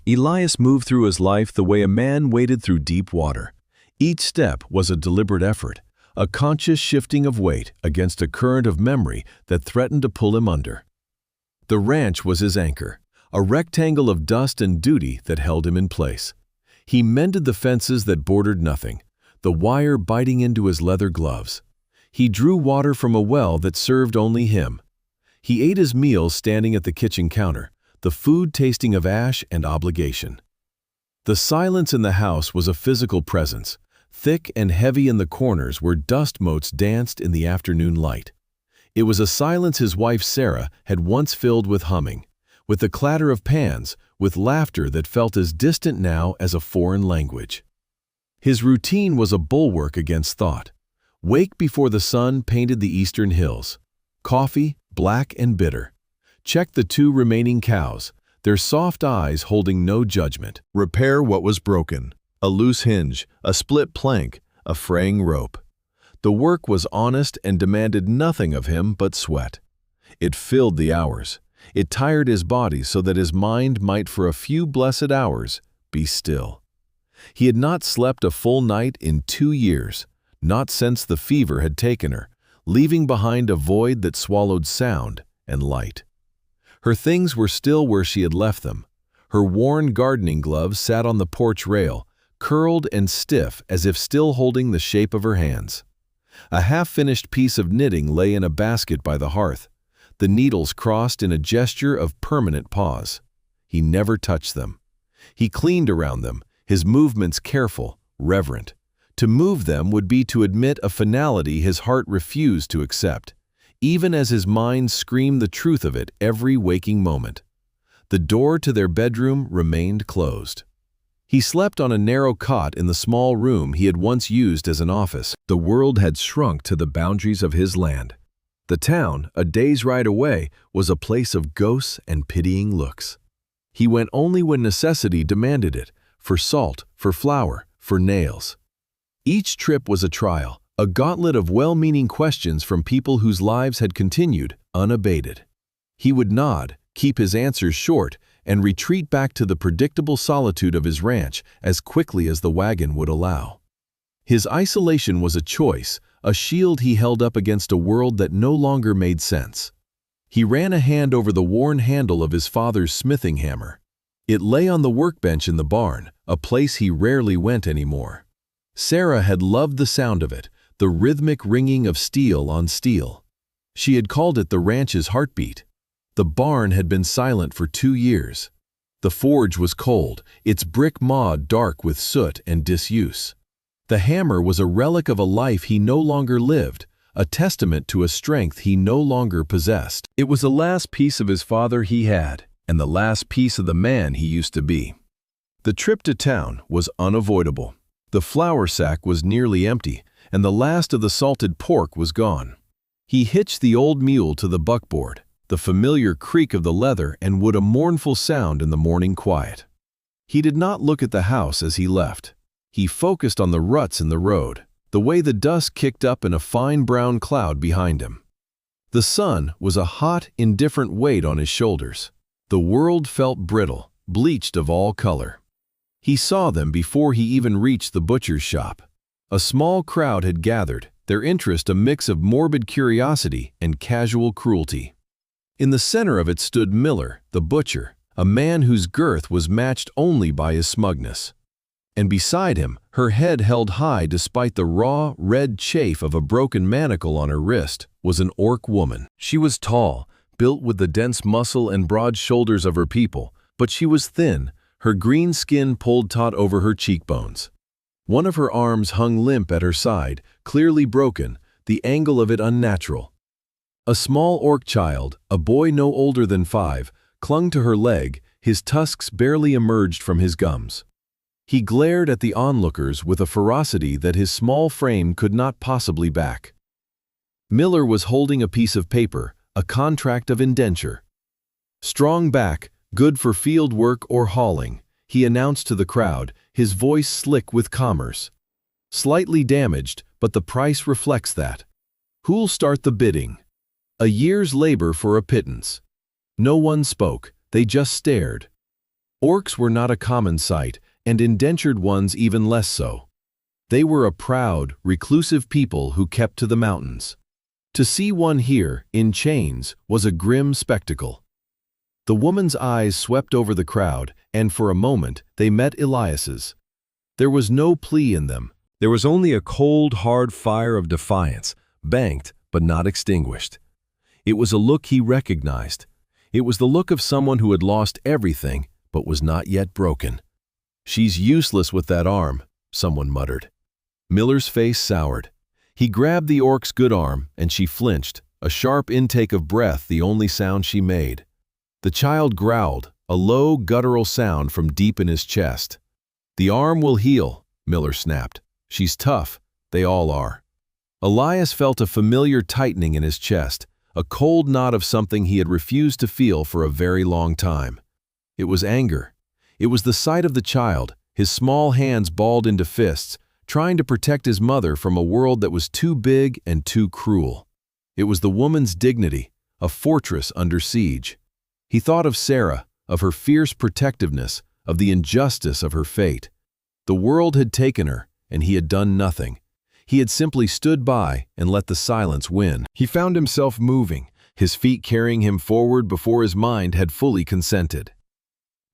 Elias moved through his life the way a man waded through deep water. Each step was a deliberate effort, a conscious shifting of weight against a current of memory that threatened to pull him under. The ranch was his anchor, a rectangle of dust and duty that held him in place. He mended the fences that bordered nothing, the wire biting into his leather gloves. He drew water from a well that served only him. He ate his meals standing at the kitchen counter, the food tasting of ash and obligation. The silence in the house was a physical presence, thick and heavy in the corners where dust motes danced in the afternoon light. It was a silence his wife Sarah had once filled with humming, with the clatter of pans, with laughter that felt as distant now as a foreign language. His routine was a bulwark against thought. Wake before the sun painted the eastern hills. Coffee, black and bitter. Check the 2 remaining cows, their soft eyes holding no judgment. Repair what was broken. A loose hinge, a split plank, a fraying rope. The work was honest and demanded nothing of him but sweat. It filled the hours. It tired his body so that his mind might for a few blessed hours be still. He had not slept a full night in 2 years, not since the fever had taken her, leaving behind a void that swallowed sound and light. Her things were still where she had left them. Her worn gardening gloves sat on the porch rail, curled and stiff as if still holding the shape of her hands. A half-finished piece of knitting lay in a basket by the hearth, the needles crossed in a gesture of permanent pause. He never touched them. He cleaned around them, his movements careful, reverent. To move them would be to admit a finality his heart refused to accept, even as his mind screamed the truth of it every waking moment. The door to their bedroom remained closed. He slept on a narrow cot in the small room he had once used as an office. The world had shrunk to the boundaries of his land. The town, a day's ride away, was a place of ghosts and pitying looks. He went only when necessity demanded it, for salt, for flour, for nails. Each trip was a trial, a gauntlet of well-meaning questions from people whose lives had continued unabated. He would nod, keep his answers short, and retreat back to the predictable solitude of his ranch as quickly as the wagon would allow. His isolation was a choice, a shield he held up against a world that no longer made sense. He ran a hand over the worn handle of his father's smithing hammer. It lay on the workbench in the barn, a place he rarely went anymore. Sarah had loved the sound of it, the rhythmic ringing of steel on steel. She had called it the ranch's heartbeat. The barn had been silent for 2 years. The forge was cold, its brick maw dark with soot and disuse. The hammer was a relic of a life he no longer lived, a testament to a strength he no longer possessed. It was the last piece of his father he had, and the last piece of the man he used to be. The trip to town was unavoidable. The flour sack was nearly empty, and the last of the salted pork was gone. He hitched the old mule to the buckboard, the familiar creak of the leather and would a mournful sound in the morning quiet. He did not look at the house as he left. He focused on the ruts in the road, the way the dust kicked up in a fine brown cloud behind him. The sun was a hot, indifferent weight on his shoulders. The world felt brittle, bleached of all color. He saw them before he even reached the butcher's shop. A small crowd had gathered, their interest a mix of morbid curiosity and casual cruelty. In the center of it stood Miller, the butcher, a man whose girth was matched only by his smugness. And beside him, her head held high despite the raw, red chafe of a broken manacle on her wrist, was an orc woman. She was tall, built with the dense muscle and broad shoulders of her people, but she was thin, her green skin pulled taut over her cheekbones. One of her arms hung limp at her side, clearly broken, the angle of it unnatural. A small orc child, a boy no older than 5, clung to her leg, his tusks barely emerged from his gums. He glared at the onlookers with a ferocity that his small frame could not possibly back. Miller was holding a piece of paper, a contract of indenture. Strong back, good for field work or hauling, he announced to the crowd, his voice slick with commerce. Slightly damaged, but the price reflects that. Who'll start the bidding? A year's labor for a pittance. No one spoke, they just stared. Orcs were not a common sight, and indentured ones even less so. They were a proud, reclusive people who kept to the mountains. To see one here, in chains, was a grim spectacle. The woman's eyes swept over the crowd, and for a moment they met Elias's. There was no plea in them. There was only a cold, hard fire of defiance, banked but not extinguished. It was a look he recognized. It was the look of someone who had lost everything but was not yet broken. "She's useless with that arm," someone muttered. Miller's face soured. He grabbed the orc's good arm, and she flinched, a sharp intake of breath the only sound she made. The child growled, a low, guttural sound from deep in his chest. "The arm will heal," Miller snapped. "She's tough. They all are." Elias felt a familiar tightening in his chest, a cold knot of something he had refused to feel for a very long time. It was anger. It was the sight of the child, his small hands balled into fists, trying to protect his mother from a world that was too big and too cruel. It was the woman's dignity, a fortress under siege. He thought of Sarah, of her fierce protectiveness, of the injustice of her fate. The world had taken her, and he had done nothing. He had simply stood by and let the silence win. He found himself moving, his feet carrying him forward before his mind had fully consented.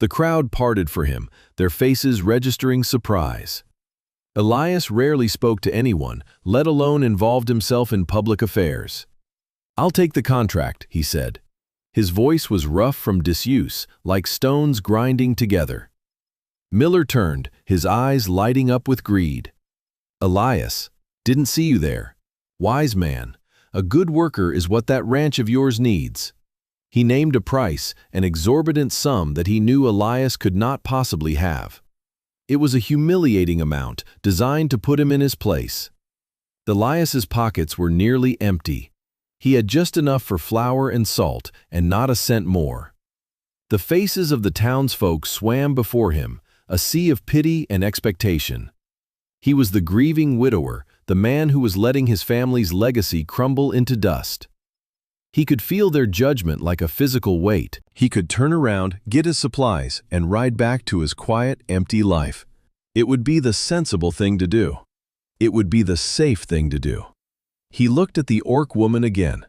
The crowd parted for him, their faces registering surprise. Elias rarely spoke to anyone, let alone involved himself in public affairs. "I'll take the contract," he said. His voice was rough from disuse, like stones grinding together. Miller turned, his eyes lighting up with greed. "Elias, didn't see you there. Wise man, a good worker is what that ranch of yours needs." He named a price, an exorbitant sum that he knew Elias could not possibly have. It was a humiliating amount, designed to put him in his place. Elias's pockets were nearly empty. He had just enough for flour and salt, and not a cent more. The faces of the townsfolk swam before him, a sea of pity and expectation. He was the grieving widower, the man who was letting his family's legacy crumble into dust. He could feel their judgment like a physical weight. He could turn around, get his supplies, and ride back to his quiet, empty life. It would be the sensible thing to do. It would be the safe thing to do. He looked at the orc woman again.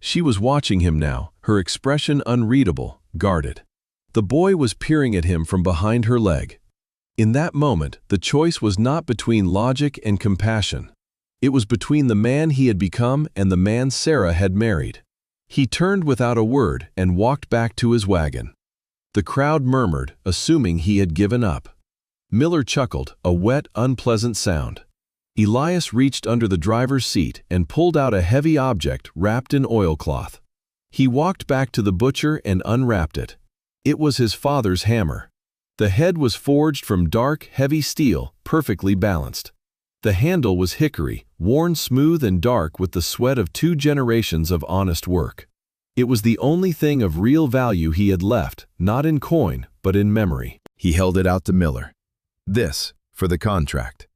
She was watching him now, her expression unreadable, guarded. The boy was peering at him from behind her leg. In that moment, the choice was not between logic and compassion. It was between the man he had become and the man Sarah had married. He turned without a word and walked back to his wagon. The crowd murmured, assuming he had given up. Miller chuckled, a wet, unpleasant sound. Elias reached under the driver's seat and pulled out a heavy object wrapped in oilcloth. He walked back to the butcher and unwrapped it. It was his father's hammer. The head was forged from dark, heavy steel, perfectly balanced. The handle was hickory, worn smooth and dark with the sweat of 2 generations of honest work. It was the only thing of real value he had left, not in coin, but in memory. He held it out to Miller. "This, for the contract."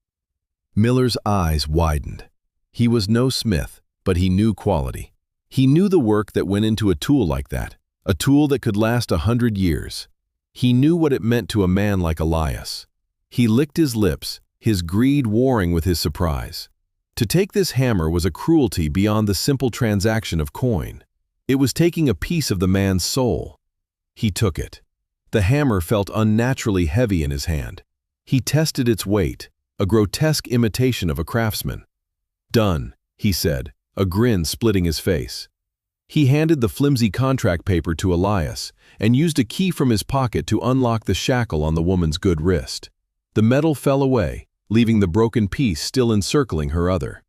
Miller's eyes widened. He was no smith, but he knew quality. He knew the work that went into a tool like that, a tool that could last 100 years. He knew what it meant to a man like Elias. He licked his lips, his greed warring with his surprise. To take this hammer was a cruelty beyond the simple transaction of coin. It was taking a piece of the man's soul. He took it. The hammer felt unnaturally heavy in his hand. He tested its weight, a grotesque imitation of a craftsman. "Done," he said, a grin splitting his face. He handed the flimsy contract paper to Elias and used a key from his pocket to unlock the shackle on the woman's good wrist. The metal fell away, leaving the broken piece still encircling her other.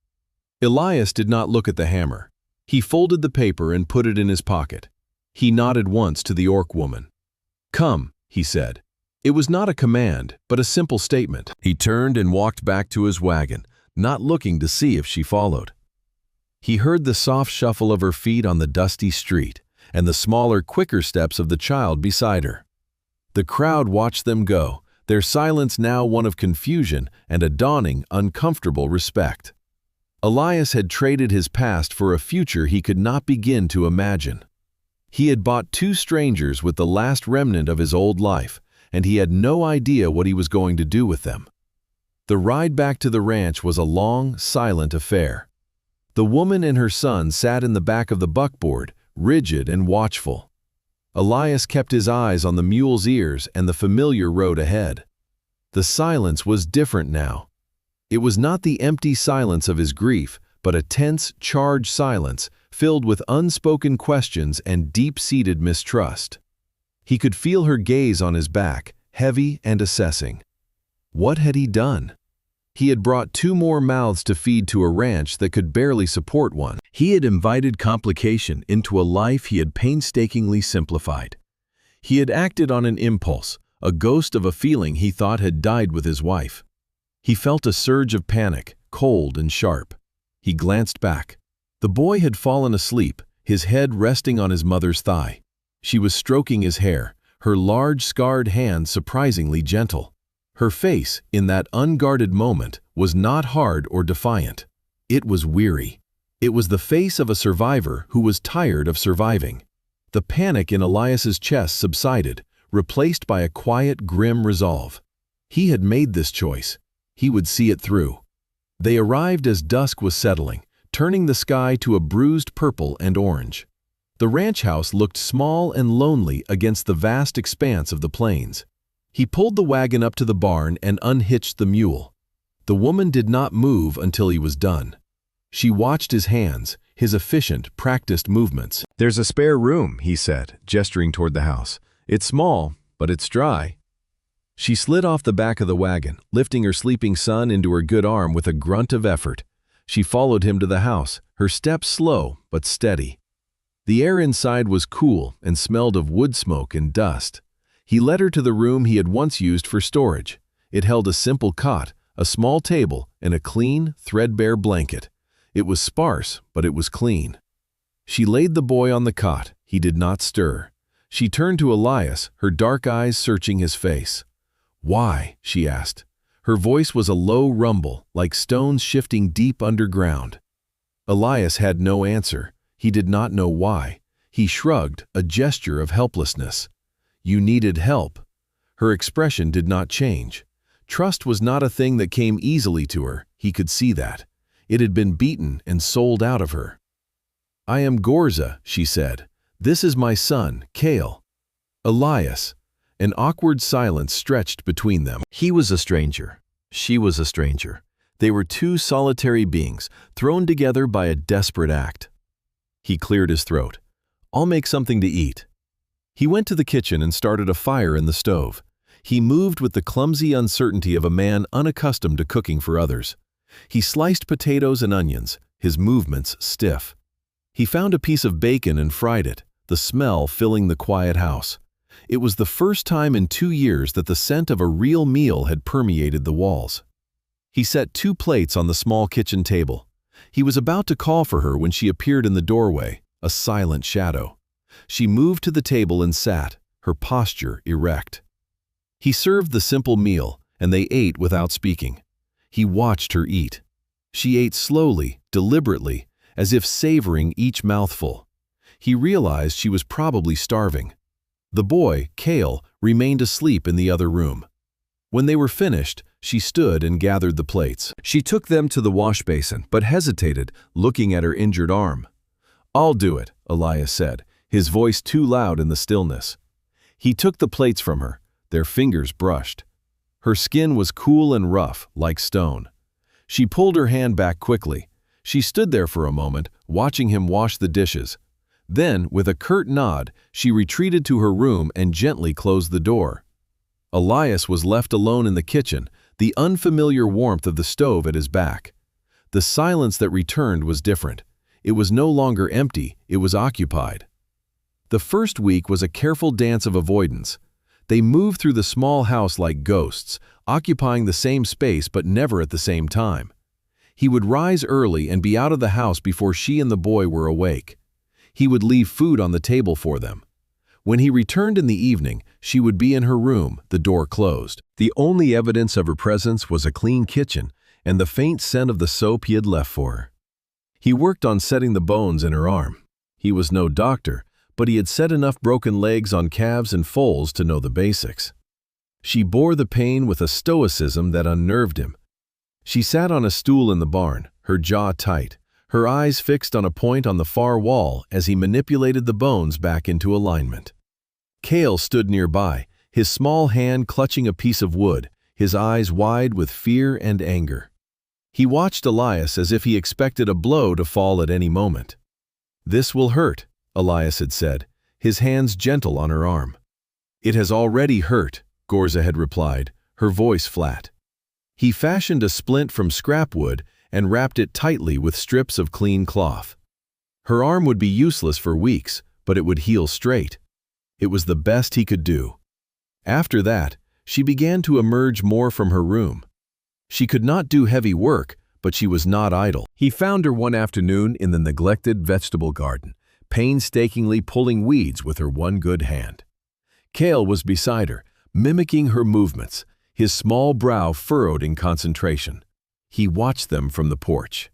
Elias did not look at the hammer. He folded the paper and put it in his pocket. He nodded once to the orc woman. "Come," he said. It was not a command, but a simple statement. He turned and walked back to his wagon, not looking to see if she followed. He heard the soft shuffle of her feet on the dusty street, and the smaller, quicker steps of the child beside her. The crowd watched them go, their silence now one of confusion and a dawning, uncomfortable respect. Elias had traded his past for a future he could not begin to imagine. He had bought 2 strangers with the last remnant of his old life, and he had no idea what he was going to do with them. The ride back to the ranch was a long, silent affair. The woman and her son sat in the back of the buckboard, rigid and watchful. Elias kept his eyes on the mule's ears and the familiar road ahead. The silence was different now. It was not the empty silence of his grief, but a tense, charged silence filled with unspoken questions and deep-seated mistrust. He could feel her gaze on his back, heavy and assessing. What had he done? He had brought 2 more mouths to feed to a ranch that could barely support one. He had invited complication into a life he had painstakingly simplified. He had acted on an impulse, a ghost of a feeling he thought had died with his wife. He felt a surge of panic, cold and sharp. He glanced back. The boy had fallen asleep, his head resting on his mother's thigh. She was stroking his hair, her large scarred hand surprisingly gentle. Her face, in that unguarded moment, was not hard or defiant. It was weary. It was the face of a survivor who was tired of surviving. The panic in Elias's chest subsided, replaced by a quiet, grim resolve. He had made this choice. He would see it through. They arrived as dusk was settling, turning the sky to a bruised purple and orange. The ranch house looked small and lonely against the vast expanse of the plains. He pulled the wagon up to the barn and unhitched the mule. The woman did not move until he was done. She watched his hands, his efficient, practiced movements. "There's a spare room," he said, gesturing toward the house. "It's small, but it's dry." She slid off the back of the wagon, lifting her sleeping son into her good arm with a grunt of effort. She followed him to the house, her steps slow but steady. The air inside was cool and smelled of wood smoke and dust. He led her to the room he had once used for storage. It held a simple cot, a small table, and a clean, threadbare blanket. It was sparse, but it was clean. She laid the boy on the cot. He did not stir. She turned to Elias, her dark eyes searching his face. "Why?" she asked. Her voice was a low rumble, like stones shifting deep underground. Elias had no answer. He did not know why. He shrugged, a gesture of helplessness. "You needed help." Her expression did not change. Trust was not a thing that came easily to her. He could see that. It had been beaten and sold out of her. "I am Gorza," she said. "This is my son, Cale." Elias. An awkward silence stretched between them. He was a stranger. She was a stranger. They were 2 solitary beings, thrown together by a desperate act. He cleared his throat. "I'll make something to eat." He went to the kitchen and started a fire in the stove. He moved with the clumsy uncertainty of a man unaccustomed to cooking for others. He sliced potatoes and onions, his movements stiff. He found a piece of bacon and fried it, the smell filling the quiet house. It was the first time in 2 years that the scent of a real meal had permeated the walls. He set 2 plates on the small kitchen table. He was about to call for her when she appeared in the doorway, a silent shadow. She moved to the table and sat, her posture erect. He served the simple meal, and they ate without speaking. He watched her eat. She ate slowly, deliberately, as if savoring each mouthful. He realized she was probably starving. The boy, Cale, remained asleep in the other room. When they were finished, she stood and gathered the plates. She took them to the wash basin, but hesitated, looking at her injured arm. "I'll do it," Elias said, his voice too loud in the stillness. He took the plates from her. Their fingers brushed. Her skin was cool and rough, like stone. She pulled her hand back quickly. She stood there for a moment, watching him wash the dishes. Then, with a curt nod, she retreated to her room and gently closed the door. Elias was left alone in the kitchen, the unfamiliar warmth of the stove at his back. The silence that returned was different. It was no longer empty, it was occupied. The first week was a careful dance of avoidance. They moved through the small house like ghosts, occupying the same space but never at the same time. He would rise early and be out of the house before she and the boy were awake. He would leave food on the table for them. When he returned in the evening, she would be in her room, the door closed. The only evidence of her presence was a clean kitchen and the faint scent of the soap he had left for her. He worked on setting the bones in her arm. He was no doctor, but he had set enough broken legs on calves and foals to know the basics. She bore the pain with a stoicism that unnerved him. She sat on a stool in the barn, her jaw tight, her eyes fixed on a point on the far wall as he manipulated the bones back into alignment. Cale stood nearby, his small hand clutching a piece of wood, his eyes wide with fear and anger. He watched Elias as if he expected a blow to fall at any moment. "This will hurt," Elias had said, his hands gentle on her arm. "It has already hurt," Gorza had replied, her voice flat. He fashioned a splint from scrap wood and wrapped it tightly with strips of clean cloth. Her arm would be useless for weeks, but it would heal straight. It was the best he could do. After that, she began to emerge more from her room. She could not do heavy work, but she was not idle. He found her one afternoon in the neglected vegetable garden, painstakingly pulling weeds with her one good hand. Cale was beside her, mimicking her movements, his small brow furrowed in concentration. He watched them from the porch.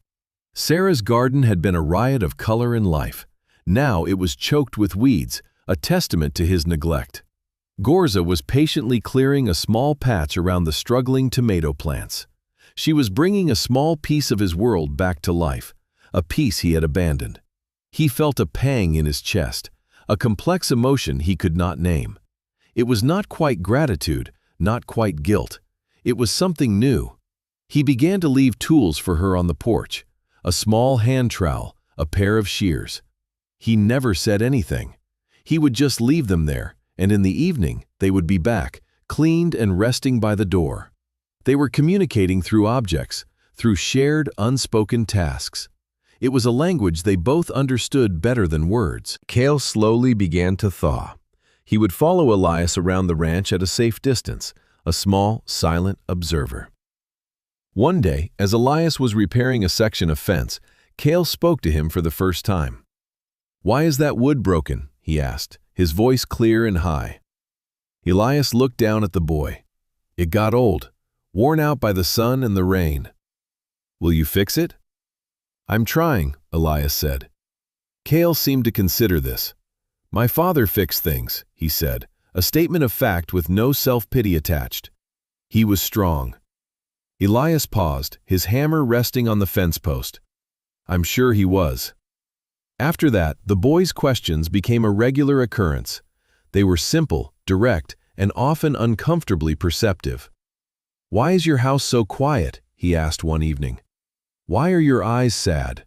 Sarah's garden had been a riot of color and life. Now it was choked with weeds, a testament to his neglect. Gorza was patiently clearing a small patch around the struggling tomato plants. She was bringing a small piece of his world back to life, a piece he had abandoned. He felt a pang in his chest, a complex emotion he could not name. It was not quite gratitude, not quite guilt. It was something new. He began to leave tools for her on the porch, a small hand trowel, a pair of shears. He never said anything. He would just leave them there, and in the evening they would be back, cleaned and resting by the door. They were communicating through objects, through shared, unspoken tasks. It was a language they both understood better than words. Cale slowly began to thaw. He would follow Elias around the ranch at a safe distance, a small, silent observer. One day, as Elias was repairing a section of fence, Cale spoke to him for the first time. "Why is that wood broken?" he asked, his voice clear and high. Elias looked down at the boy. "It got old, worn out by the sun and the rain." "Will you fix it?" "I'm trying," Elias said. Cale seemed to consider this. "My father fixed things," he said, a statement of fact with no self-pity attached. He was strong. Elias paused, his hammer resting on the fence post. "I'm sure he was." After that, the boy's questions became a regular occurrence. They were simple, direct, and often uncomfortably perceptive. "Why is your house so quiet?" he asked one evening. "Why are your eyes sad?"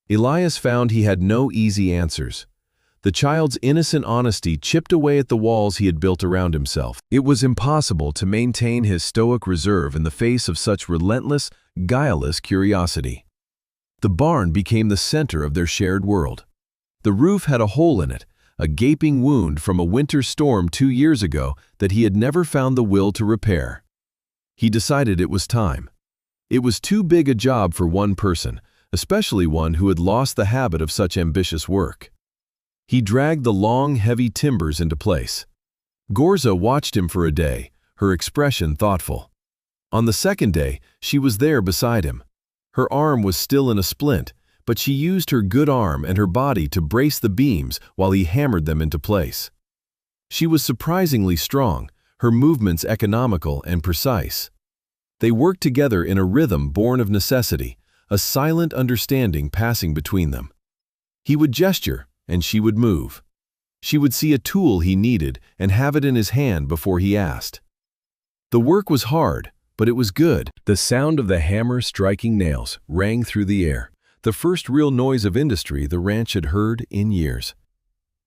Elias found he had no easy answers. The child's innocent honesty chipped away at the walls he had built around himself. It was impossible to maintain his stoic reserve in the face of such relentless, guileless curiosity. The barn became the center of their shared world. The roof had a hole in it, a gaping wound from a winter storm 2 years ago that he had never found the will to repair. He decided it was time. It was too big a job for one person, especially one who had lost the habit of such ambitious work. He dragged the long, heavy timbers into place. Gorza watched him for a day, her expression thoughtful. On the second day, she was there beside him. Her arm was still in a splint, but she used her good arm and her body to brace the beams while he hammered them into place. She was surprisingly strong, her movements economical and precise. They worked together in a rhythm born of necessity, a silent understanding passing between them. He would gesture, and she would move. She would see a tool he needed and have it in his hand before he asked. The work was hard, but it was good. The sound of the hammer striking nails rang through the air, the first real noise of industry the ranch had heard in years.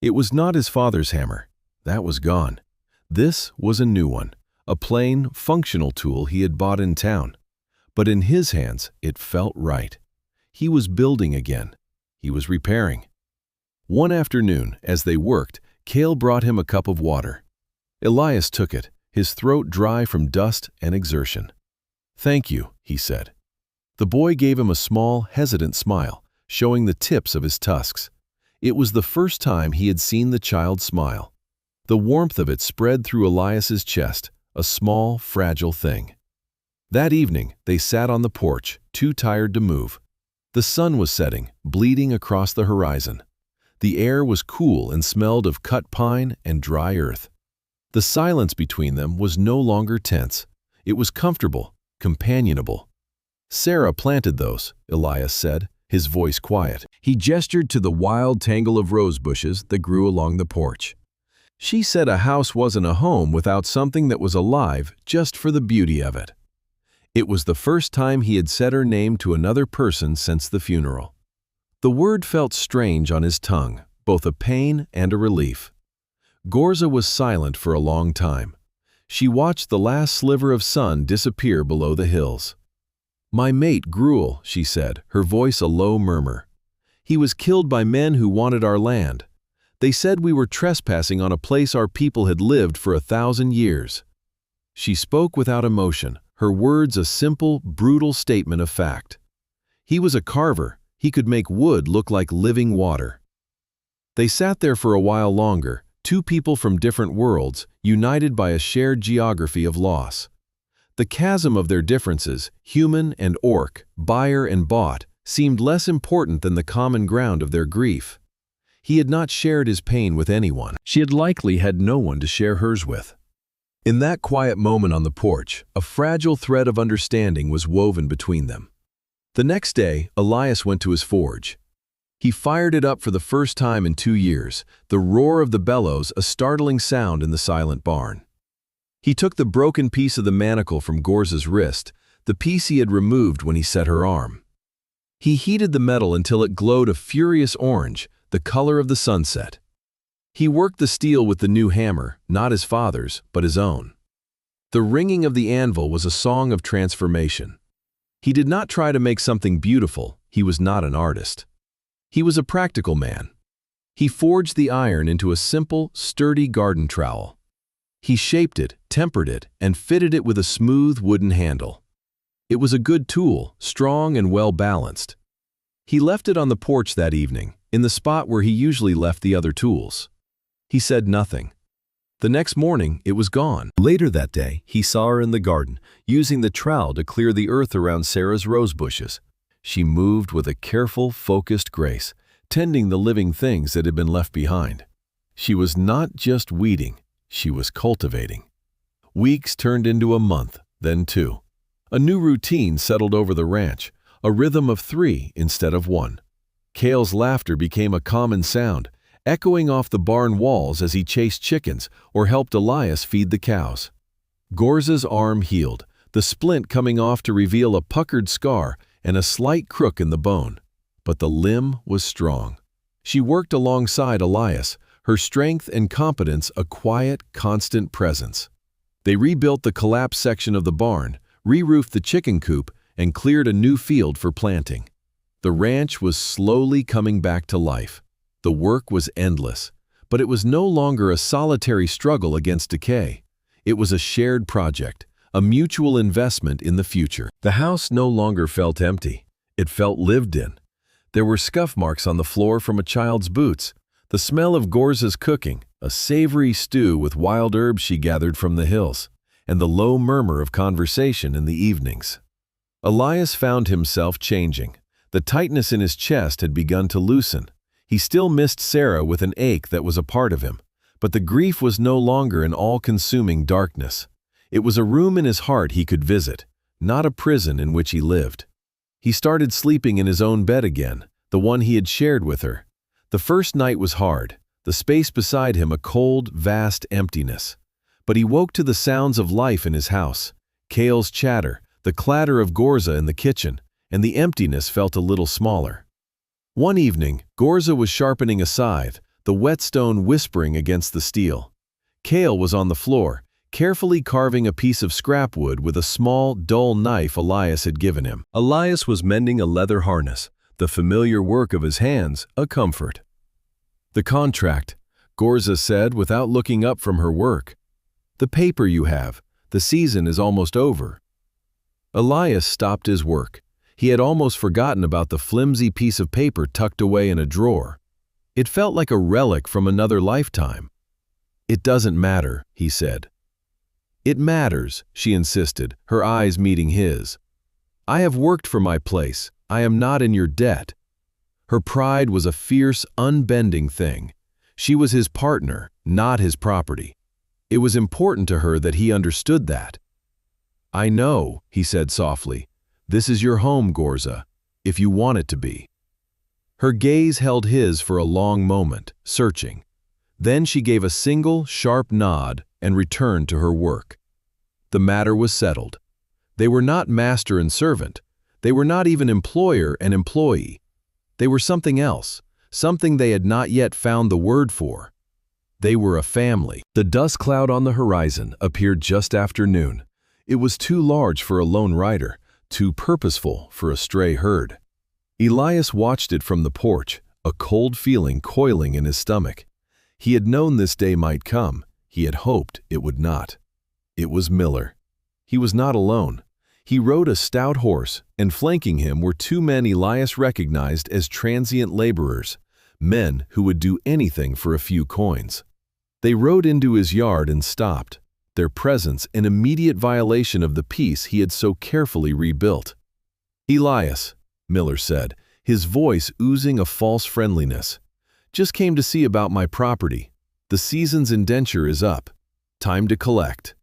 It was not his father's hammer. That was gone. This was a new one, a plain, functional tool he had bought in town. But in his hands, it felt right. He was building again. He was repairing. One afternoon, as they worked, Cale brought him a cup of water. Elias took it, his throat dry from dust and exertion. "Thank you," he said. The boy gave him a small, hesitant smile, showing the tips of his tusks. It was the first time he had seen the child smile. The warmth of it spread through Elias's chest, a small, fragile thing. That evening, they sat on the porch, too tired to move. The sun was setting, bleeding across the horizon. The air was cool and smelled of cut pine and dry earth. The silence between them was no longer tense. It was comfortable, companionable. "Sarah planted those," Elias said, his voice quiet. He gestured to the wild tangle of rose bushes that grew along the porch. "She said a house wasn't a home without something that was alive just for the beauty of it." It was the first time he had said her name to another person since the funeral. The word felt strange on his tongue, both a pain and a relief. Gorza was silent for a long time. She watched the last sliver of sun disappear below the hills. "My mate, Gruel," she said, her voice a low murmur. "He was killed by men who wanted our land. They said we were trespassing on a place our people had lived for 1,000 years." She spoke without emotion, her words a simple, brutal statement of fact. He was a carver. He could make wood look like living water. They sat there for a while longer, two people from different worlds, united by a shared geography of loss. The chasm of their differences, human and orc, buyer and bought, seemed less important than the common ground of their grief. He had not shared his pain with anyone. She had likely had no one to share hers with. In that quiet moment on the porch, a fragile thread of understanding was woven between them. The next day, Elias went to his forge. He fired it up for the first time in 2 years, the roar of the bellows a startling sound in the silent barn. He took the broken piece of the manacle from Gorza's wrist, the piece he had removed when he set her arm. He heated the metal until it glowed a furious orange, the color of the sunset. He worked the steel with the new hammer, not his father's, but his own. The ringing of the anvil was a song of transformation. He did not try to make something beautiful. He was not an artist. He was a practical man. He forged the iron into a simple, sturdy garden trowel. He shaped it, tempered it, and fitted it with a smooth wooden handle. It was a good tool, strong and well-balanced. He left it on the porch that evening, in the spot where he usually left the other tools. He said nothing. The next morning, it was gone. Later that day, he saw her in the garden, using the trowel to clear the earth around Sarah's rose bushes. She moved with a careful, focused grace, tending the living things that had been left behind. She was not just weeding, she was cultivating. Weeks turned into a month, then 2. A new routine settled over the ranch, a rhythm of 3 instead of 1. Cale's laughter became a common sound, echoing off the barn walls as he chased chickens or helped Elias feed the cows. Gorza's arm healed, the splint coming off to reveal a puckered scar and a slight crook in the bone. But the limb was strong. She worked alongside Elias, her strength and competence a quiet, constant presence. They rebuilt the collapsed section of the barn, re-roofed the chicken coop, and cleared a new field for planting. The ranch was slowly coming back to life. The work was endless, but it was no longer a solitary struggle against decay. It was a shared project, a mutual investment in the future. The house no longer felt empty. It felt lived in. There were scuff marks on the floor from a child's boots, the smell of Gorza's cooking, a savory stew with wild herbs she gathered from the hills, and the low murmur of conversation in the evenings. Elias found himself changing. The tightness in his chest had begun to loosen. He still missed Sarah with an ache that was a part of him, but the grief was no longer an all-consuming darkness. It was a room in his heart he could visit, not a prison in which he lived. He started sleeping in his own bed again, the one he had shared with her. The first night was hard, the space beside him a cold, vast emptiness. But he woke to the sounds of life in his house, Cale's chatter, the clatter of Gorza in the kitchen, and the emptiness felt a little smaller. One evening, Gorza was sharpening a scythe, the whetstone whispering against the steel. Cale was on the floor, carefully carving a piece of scrap wood with a small, dull knife Elias had given him. Elias was mending a leather harness, the familiar work of his hands a comfort. "The contract," Gorza said without looking up from her work. "The paper you have. The season is almost over." Elias stopped his work. He had almost forgotten about the flimsy piece of paper tucked away in a drawer. It felt like a relic from another lifetime. "It doesn't matter," he said. "It matters," she insisted, her eyes meeting his. "I have worked for my place. I am not in your debt." Her pride was a fierce, unbending thing. She was his partner, not his property. It was important to her that he understood that. "I know," he said softly. "This is your home, Gorza, if you want it to be." Her gaze held his for a long moment, searching. Then she gave a single, sharp nod and returned to her work. The matter was settled. They were not master and servant. They were not even employer and employee. They were something else, something they had not yet found the word for. They were a family. The dust cloud on the horizon appeared just after noon. It was too large for a lone rider, too purposeful for a stray herd. Elias watched it from the porch, a cold feeling coiling in his stomach. He had known this day might come. He had hoped it would not. It was Miller. He was not alone. He rode a stout horse, and flanking him were two men Elias recognized as transient laborers, men who would do anything for a few coins. They rode into his yard and stopped, their presence an immediate violation of the peace he had so carefully rebuilt. "Elias," Miller said, his voice oozing a false friendliness, "just came to see about my property. The season's indenture is up. Time to collect."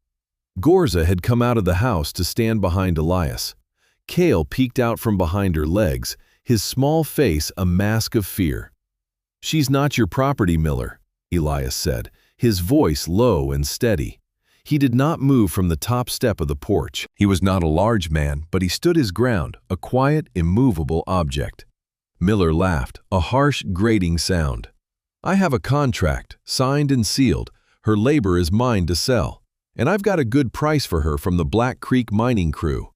Gorza had come out of the house to stand behind Elias. Cale peeked out from behind her legs, his small face a mask of fear. "She's not your property, Miller," Elias said, his voice low and steady. He did not move from the top step of the porch. He was not a large man, but he stood his ground, a quiet, immovable object. Miller laughed, a harsh, grating sound. "I have a contract, signed and sealed. Her labor is mine to sell. And I've got a good price for her from the Black Creek mining crew.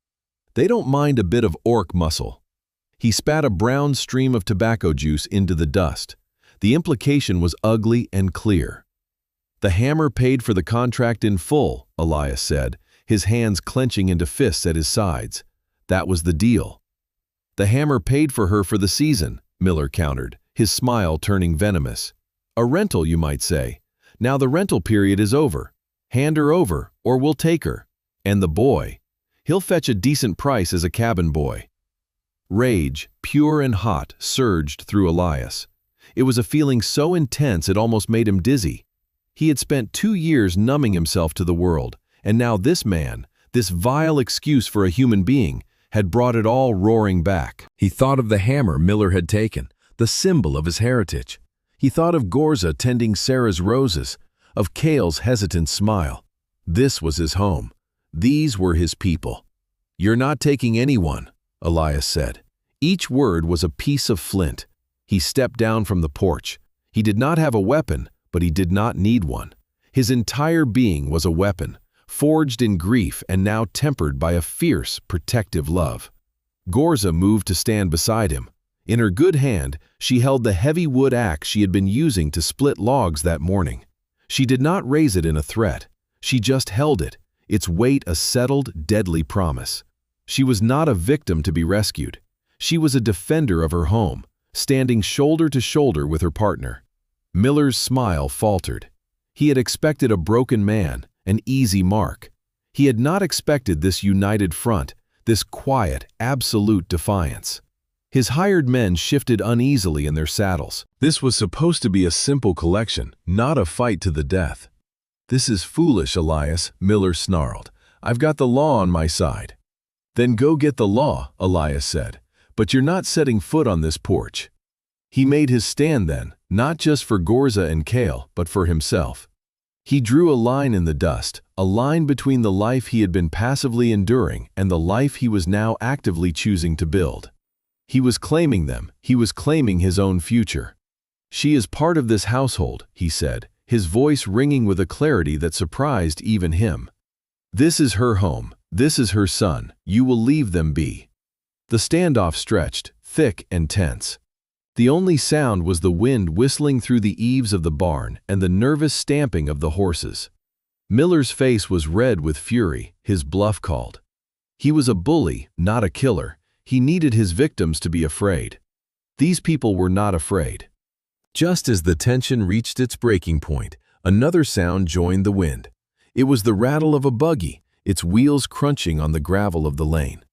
They don't mind a bit of orc muscle." He spat a brown stream of tobacco juice into the dust. The implication was ugly and clear. "The hammer paid for the contract in full," Elias said, his hands clenching into fists at his sides. "That was the deal." "The hammer paid for her for the season," Miller countered, his smile turning venomous. "A rental, you might say. Now the rental period is over. Hand her over, or we'll take her. And the boy. He'll fetch a decent price as a cabin boy." Rage, pure and hot, surged through Elias. It was a feeling so intense it almost made him dizzy. He had spent 2 years numbing himself to the world, and now this man, this vile excuse for a human being, had brought it all roaring back. He thought of the hammer Miller had taken, the symbol of his heritage. He thought of Gorza tending Sarah's roses, of Cale's hesitant smile. This was his home. These were his people. "You're not taking anyone," Elias said. Each word was a piece of flint. He stepped down from the porch. He did not have a weapon, but he did not need one. His entire being was a weapon, forged in grief and now tempered by a fierce, protective love. Gorza moved to stand beside him. In her good hand, she held the heavy wood axe she had been using to split logs that morning. She did not raise it in a threat. She just held it, its weight a settled, deadly promise. She was not a victim to be rescued. She was a defender of her home, standing shoulder to shoulder with her partner. Miller's smile faltered. He had expected a broken man, an easy mark. He had not expected this united front, this quiet, absolute defiance. His hired men shifted uneasily in their saddles. This was supposed to be a simple collection, not a fight to the death. "This is foolish, Elias," Miller snarled. "I've got the law on my side." "Then go get the law," Elias said. "But you're not setting foot on this porch." He made his stand then, not just for Gorza and Cale, but for himself. He drew a line in the dust, a line between the life he had been passively enduring and the life he was now actively choosing to build. He was claiming them. He was claiming his own future. "She is part of this household," he said, his voice ringing with a clarity that surprised even him. "This is her home. This is her son. You will leave them be." The standoff stretched, thick and tense. The only sound was the wind whistling through the eaves of the barn and the nervous stamping of the horses. Miller's face was red with fury, his bluff called. He was a bully, not a killer. He needed his victims to be afraid. These people were not afraid. Just as the tension reached its breaking point, another sound joined the wind. It was the rattle of a buggy, its wheels crunching on the gravel of the lane.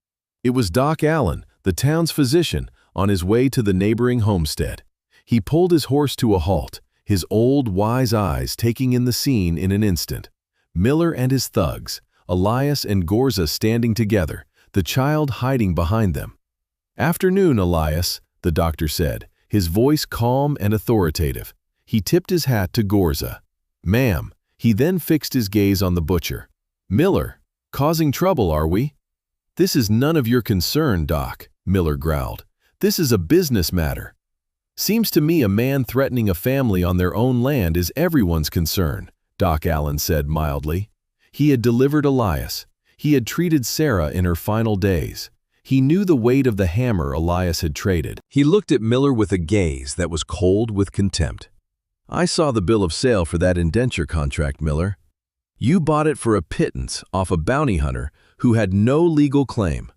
It was Doc Allen, the town's physician, on his way to the neighboring homestead. He pulled his horse to a halt, his old, wise eyes taking in the scene in an instant. Miller and his thugs, Elias and Gorza standing together, the child hiding behind them. "Afternoon, Elias," the doctor said, his voice calm and authoritative. He tipped his hat to Gorza. "Ma'am." He then fixed his gaze on the butcher. "Miller, causing trouble, are we?" "This is none of your concern, Doc," Miller growled. "This is a business matter. Seems to me a man threatening a family on their own land is everyone's concern," Doc Allen said mildly. He had delivered Elias. He had treated Sarah in her final days. He knew the weight of the hammer Elias had traded. He looked at Miller with a gaze that was cold with contempt. "I saw the bill of sale for that indenture contract, Miller. You bought it for a pittance off a bounty hunter who had no legal claim.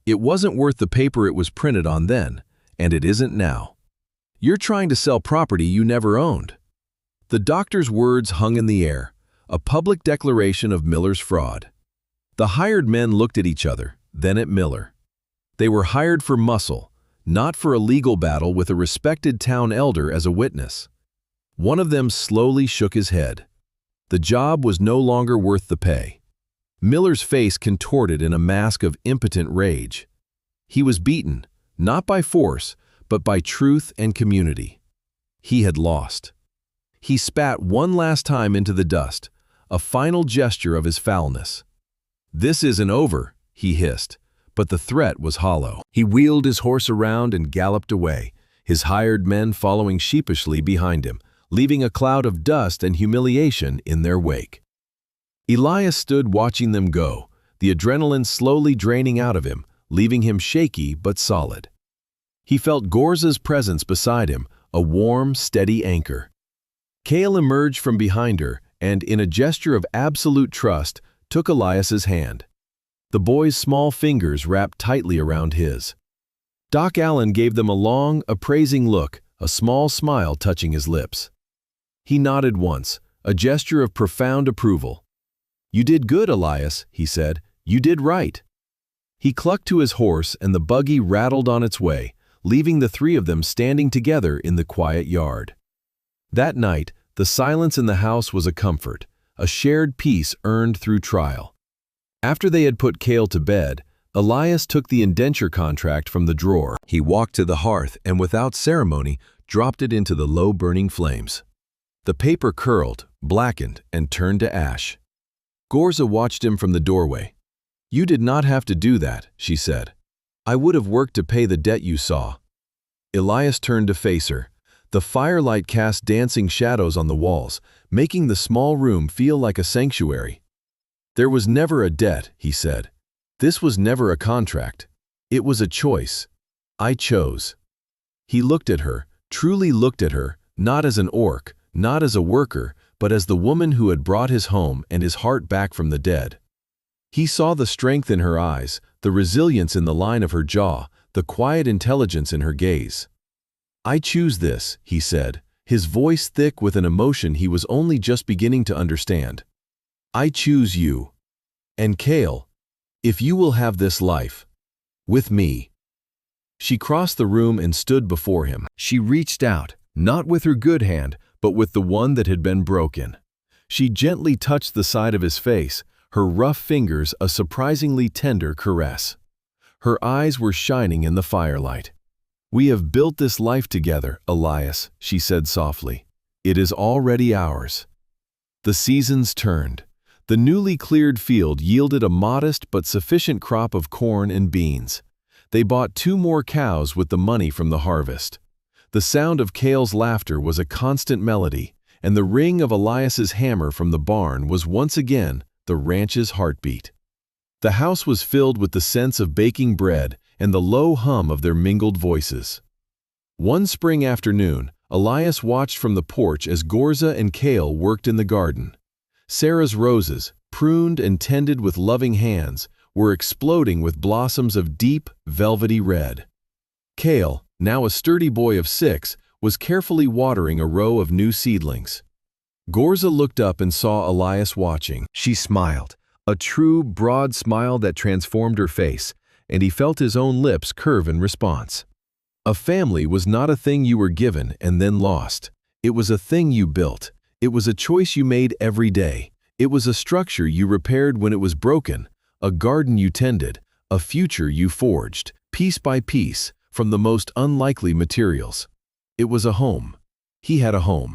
It wasn't worth the paper it was printed on then, and it isn't now. You're trying to sell property you never owned." The doctor's words hung in the air, a public declaration of Miller's fraud. The hired men looked at each other, then at Miller. They were hired for muscle, not for a legal battle with a respected town elder as a witness. One of them slowly shook his head. The job was no longer worth the pay. Miller's face contorted in a mask of impotent rage. He was beaten, not by force, but by truth and community. He had lost. He spat one last time into the dust, a final gesture of his foulness. "This isn't over," he hissed, but the threat was hollow. He wheeled his horse around and galloped away, his hired men following sheepishly behind him, leaving a cloud of dust and humiliation in their wake. Elias stood watching them go, the adrenaline slowly draining out of him, leaving him shaky but solid. He felt Gorza's presence beside him, a warm, steady anchor. Cale emerged from behind her and, in a gesture of absolute trust, took Elias's hand. The boy's small fingers wrapped tightly around his. Doc Allen gave them a long, appraising look, a small smile touching his lips. He nodded once, a gesture of profound approval. "You did good, Elias," he said. "You did right." He clucked to his horse and the buggy rattled on its way, leaving the three of them standing together in the quiet yard. That night, the silence in the house was a comfort, a shared peace earned through trial. After they had put Cale to bed, Elias took the indenture contract from the drawer. He walked to the hearth and without ceremony dropped it into the low-burning flames. The paper curled, blackened, and turned to ash. Gorza watched him from the doorway. "You did not have to do that," she said. "I would have worked to pay the debt you saw." Elias turned to face her. The firelight cast dancing shadows on the walls, making the small room feel like a sanctuary. "There was never a debt," he said. "This was never a contract. It was a choice. I chose." He looked at her, truly looked at her, not as an orc, not as a worker, but as the woman who had brought his home and his heart back from the dead. He saw the strength in her eyes, the resilience in the line of her jaw, the quiet intelligence in her gaze. "I choose this," he said, his voice thick with an emotion he was only just beginning to understand. "I choose you. And Cale, if you will have this life, with me." She crossed the room and stood before him. She reached out, not with her good hand, but with the one that had been broken. She gently touched the side of his face, her rough fingers a surprisingly tender caress. Her eyes were shining in the firelight. "We have built this life together, Elias," she said softly. "It is already ours." The seasons turned. The newly cleared field yielded a modest but sufficient crop of corn and beans. They bought 2 more cows with the money from the harvest. The sound of Cale's laughter was a constant melody, and the ring of Elias's hammer from the barn was once again the ranch's heartbeat. The house was filled with the sense of baking bread and the low hum of their mingled voices. One spring afternoon, Elias watched from the porch as Gorza and Cale worked in the garden. Sarah's roses, pruned and tended with loving hands, were exploding with blossoms of deep, velvety red. Cale, now a sturdy boy of 6, was carefully watering a row of new seedlings. Gorza looked up and saw Elias watching. She smiled, a true, broad smile that transformed her face, and he felt his own lips curve in response. A family was not a thing you were given and then lost. It was a thing you built. It was a choice you made every day. It was a structure you repaired when it was broken, a garden you tended, a future you forged, piece by piece, from the most unlikely materials. It was a home. He had a home.